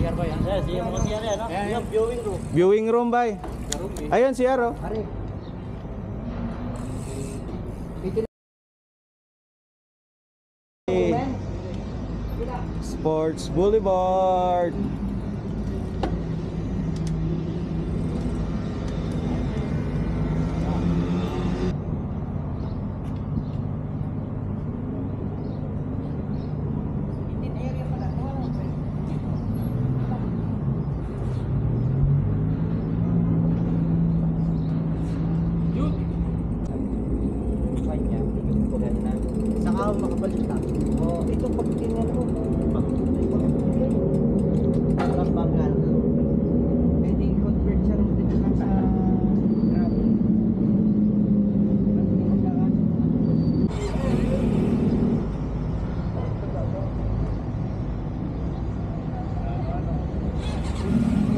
CR ba yan? Yes, yung mga CR yan, no? Yung viewing room. Viewing room ba? Ayun, CR oh. Sports Boulevard. Saka makabalik na. Oh, ito pag tingnan mo. Parang bagal. Pwede convert siya rin dito sa grabe.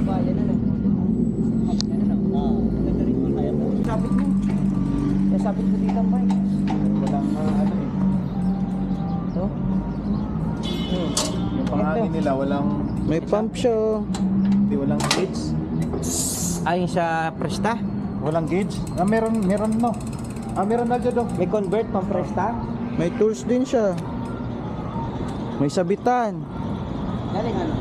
Bayan na lang. Ganda rin yung kaya mo. Sabit mo. Sabit mo dito ang bike. Walang ano eh. Ito? Yung pangangin nila walang may pump siya. Hindi walang gauge. Ayun siya Presta? Walang gauge. Ah, meron no. Ah, meron na dyan. May convert pang Presta? May tools din siya. May sabitan. Galing ano?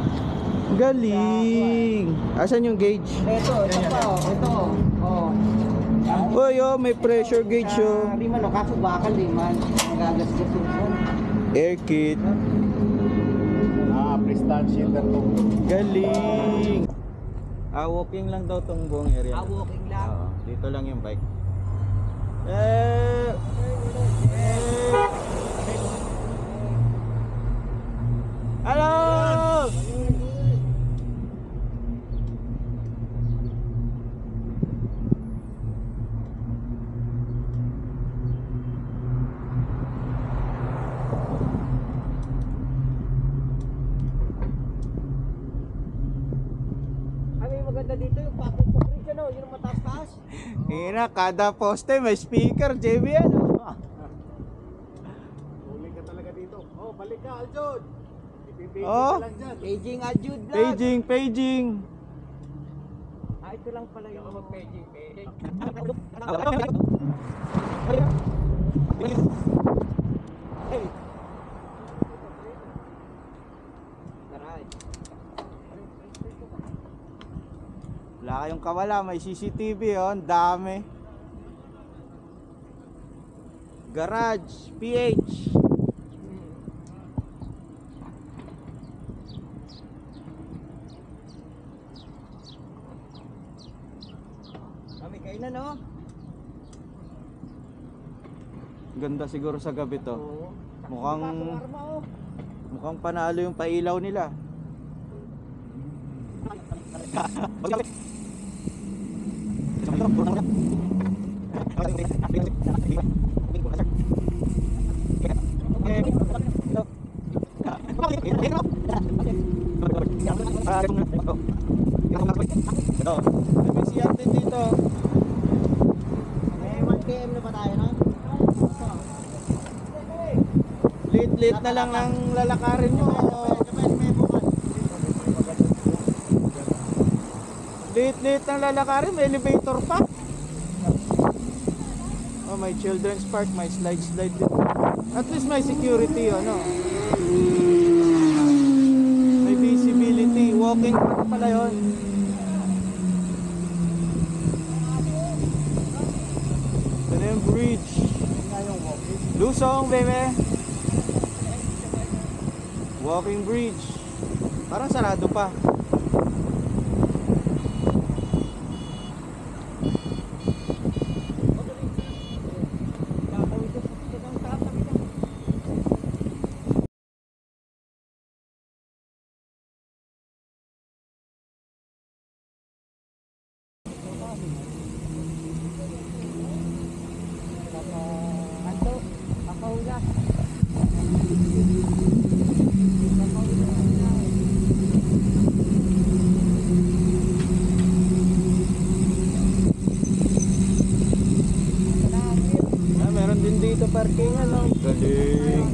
Galing. Asan yung gauge? Ito pa oh. Ito oh. Oy, oh, may pressure gauge oh. Di man, kaso bakal di man. Magagasgas yun. Air kit. Prestan shifter to. Galing. Walking lang daw tong buong area. Walking lang? Oo, dito lang yung bike. Hello! Maganda dito yung pakupukri siya, no? Yun ang mataas-taas. Ina, kada poste may speaker, JB yan. Huli ka talaga dito. Oh, balik ka, Aljod. Ipipigil Oh. ka lang dyan. Paging Aljud lang. Paging. Ito lang pala yung mag-paging. Wala kayong kawala, may CCTV oh, ang dami. Garage, PH. Kami kainan, no? Ganda siguro sa gabi to. Oo. Mukhang panalo yung pailaw nila. May siyan din dito. May 1 km na ba tayo, no? Late na lang ang lalakarin nyo. Late ang lalakarin, may elevator pa. Oh, may children's park, may slide din. At least may security, ano. May visibility, walking park pala yun. Ito na yung bridge. Lusong, bebe. Walking bridge. Parang sarado pa. Meron din dito parking, ano. Galing.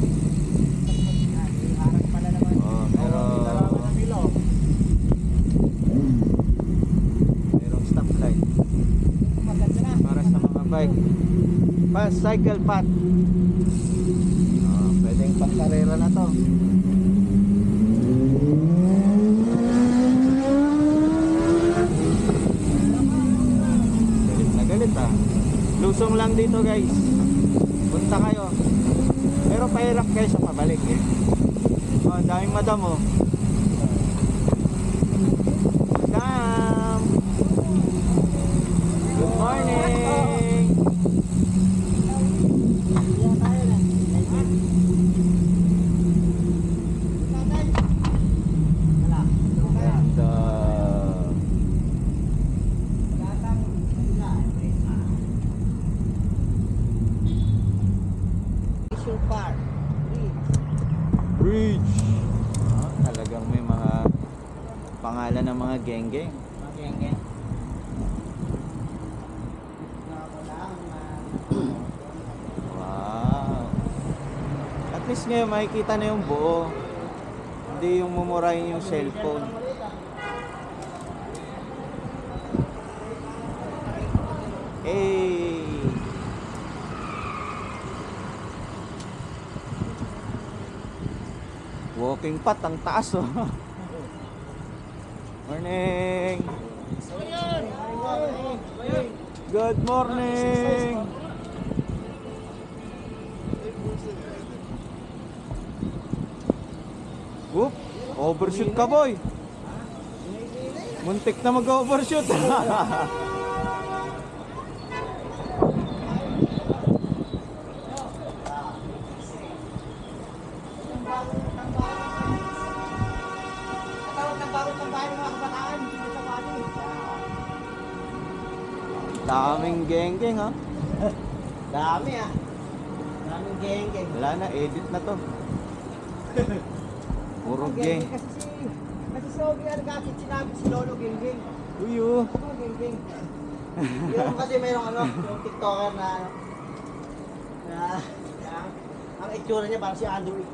Harap pala naman. Oh, meron. bike. Cycle path. Pwedeng pang karera na to. Galit na galit ah. Lusong lang dito guys. Punta kayo. Pero pahirap kayo sa pabalik eh. Oh, ang daming madam oh. Madam! Good morning! And Leisure Park. bridge. Talagang may mga pangalan ng mga geng-geng. Geng-geng. Wow. At least ngayon makikita na yung buo. Hindi yung mumurahin yung cellphone. Hey. Walking path ang taas oh. Morning. Good morning. Whoop, overshoot ka boy. Muntik na mag-overshoot. Daming geng-geng ha. Dami ah. Daming geng-geng. Wala na, edit na to. Puro geng. Kasi si Ogie Argasit, sinabi si Lolo geng-geng. Uyo. Ako geng-geng. Yung kasi mayroong yung TikToker na ang itsura niya parang si Andrew.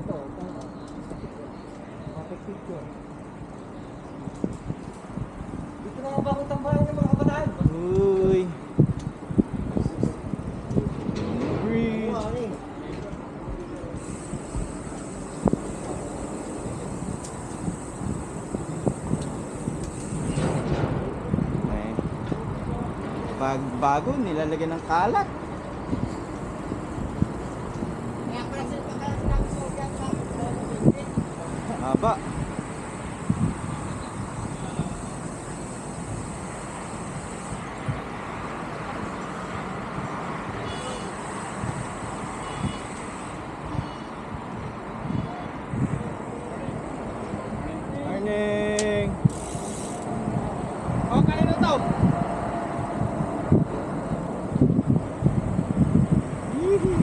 Ito. Perfect picture. Dito na ang bagong tambayan ng mga kabataan. Uy. Bridge. Morning. Ay. Bago, nilalagyan ng kalat. Kaya pala sinabi si Ogie Argasit, Lolo geng-geng. Haba. Morning. Oh, kaya na to. Yee-hoo.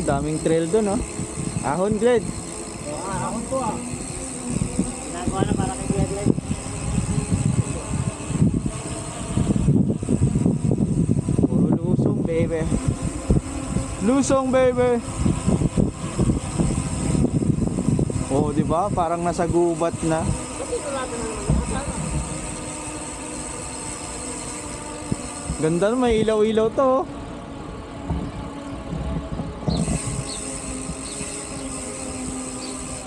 daming trail doon, oh. Ahon, Gled. Ako po ah. Ginagawa na para kay Glenn. Puro lusong, baby. Lusong, baby. Oh, di ba? Parang nasa gubat na. Ganda na, may ilaw-ilaw to, oh.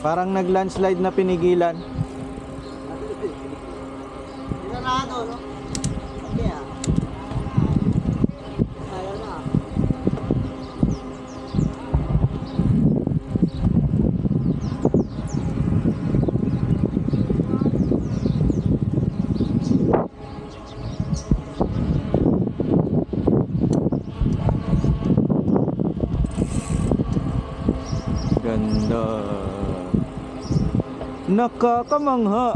Parang nag-landslide na pinigilan. Sinarado, no? Okay ah. Ayaw na. Ganda. Nakakamangha.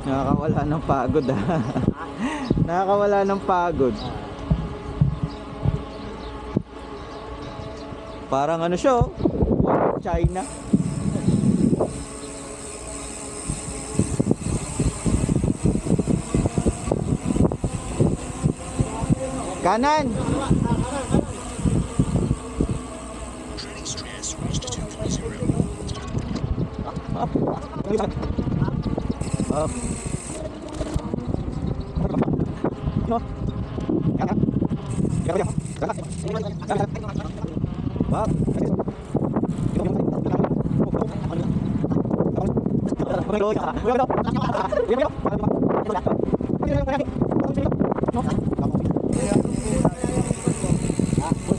Nakakawala ng pagod, ah. Nakakawala ng pagod. Parang ano siya, oh. China. Kanan. Up. Up.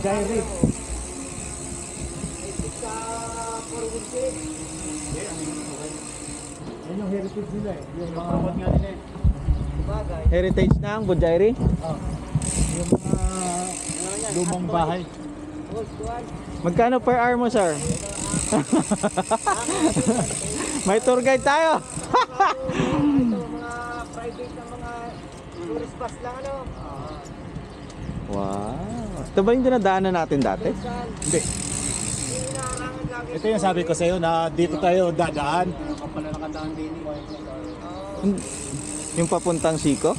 Diary. Yan yung heritage nila eh. Yung mga nga nila eh. Bagay. Heritage na ang Budjayri. Yung mga lumang bahay. Boss, kuhan. Magkano per hour mo, sir? May tour guide tayo. Ito, mga private na mga tourist bus lang, ano? Wow. Ito ba yung dinadaanan natin dati? Saan? Hindi. Yung inaharangan lagi. Ito yung sabi ko sa'yo na dito tayo dadaan. Kapala nakadaan din. Yung papuntang Siko?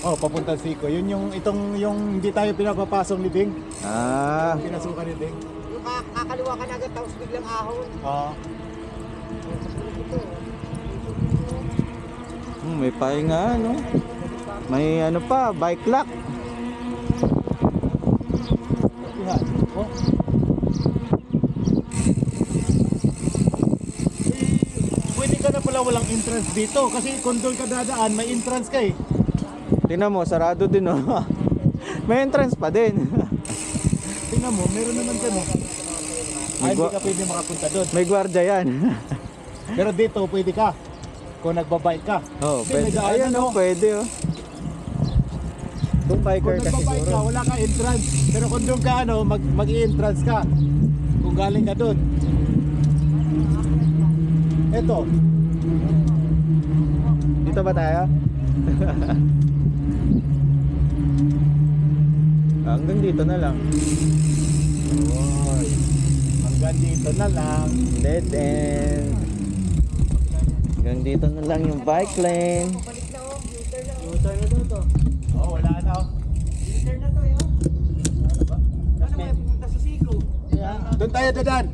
Oh, papunta Siko. Yun yung hindi tayo pinapapasok ni Ding. Ah. Pinasukan ni Ding. Yung kakaliwa ka na agad, tapos biglang ahon. Oo. May pahinga, no? May ano pa, bike lock. Yan. Oh. Pwede ka na pala walang entrance dito kasi kung doon ka dadaan may entrance ka eh. Tingnan mo, sarado din, no? May entrance pa din. Tingnan mo, meron naman dyan oh. Ay, hindi ka pwede makapunta doon. May gwardiya yan. Pero dito pwede ka kung nagbabike ka. Oh, Kasi pwede. may daanan, Ayan, oh, pwede, oh. Kung biker Kung ka nagbabike ka, siguro. wala ka entrance. Pero kung doon ka ano, mag-i-entrance ka. Kung galing ka doon. Eto. Dito ba tayo? Hanggang dito na lang. Oy. Hanggang dito na lang. Dead end. Hanggang dito na lang yung bike lane. Balik na, oh. U-turn na, oh. U-turn na doon to. Oh, wala na oh. U-turn na to, yun. Ano may pumunta sa Siko? Doon tayo dadaan.